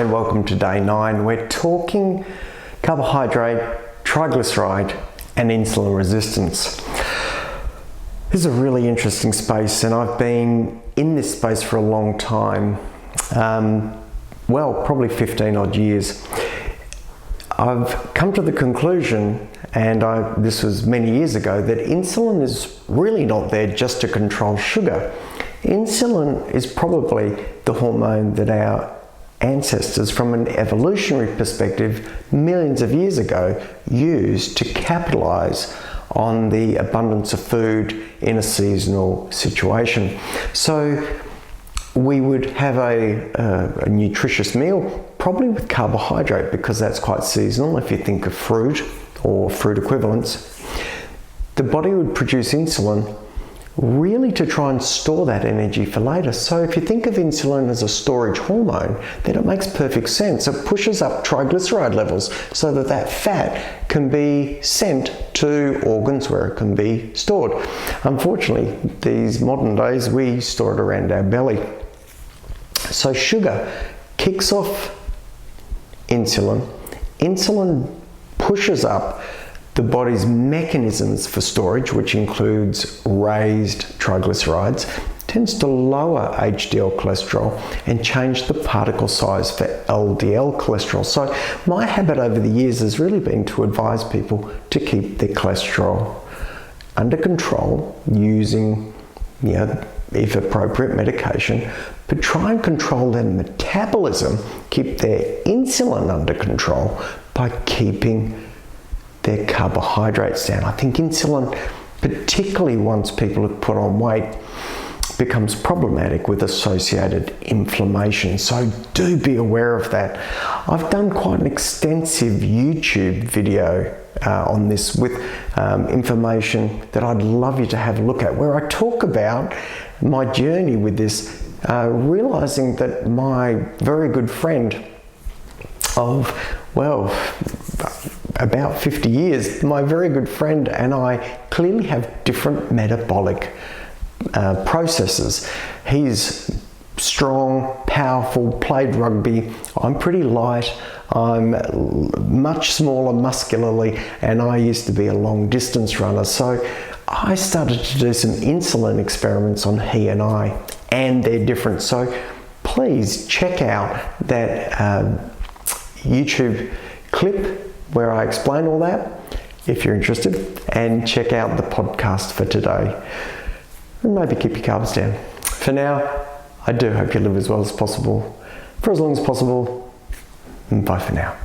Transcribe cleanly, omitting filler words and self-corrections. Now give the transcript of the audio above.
and welcome to day 9. We're talking carbohydrate, triglyceride and insulin resistance. This is a really interesting space, and I've been in this space for a long time, probably 15 odd years. I've come to the conclusion, and this was many years ago, that insulin is really not there just to control sugar. Insulin is probably the hormone that our ancestors, from an evolutionary perspective, millions of years ago, used to capitalize on the abundance of food in a seasonal situation. So we would have a nutritious meal, probably with carbohydrate, because that's quite seasonal. If you think of fruit or fruit equivalents, the body would produce insulin really to try and store that energy for later. So if you think of insulin as a storage hormone, then it makes perfect sense. It pushes up triglyceride levels so that that fat can be sent to organs where it can be stored. Unfortunately, these modern days, we store it around our belly. So sugar kicks off insulin. Insulin pushes up the body's mechanisms for storage, which includes raised triglycerides, tends to lower HDL cholesterol and change the particle size for LDL cholesterol. So my habit over the years has really been to advise people to keep their cholesterol under control using, if appropriate, medication, but try and control their metabolism, keep their insulin under control by keeping their carbohydrates down. I think insulin, particularly once people have put on weight, becomes problematic with associated inflammation. So do be aware of that. I've done quite an extensive YouTube video on this with information that I'd love you to have a look at, where I talk about my journey with this, realizing that my very good friend of, about 50 years, my very good friend and I clearly have different metabolic processes. He's strong, powerful, played rugby. I'm pretty light. I'm much smaller muscularly, and I used to be a long distance runner. So I started to do some insulin experiments on he and I, and they're different. So please check out that YouTube clip where I explain all that, if you're interested, and check out the podcast for today. And maybe keep your carbs down. For now, I do hope you live as well as possible, for as long as possible, and bye for now.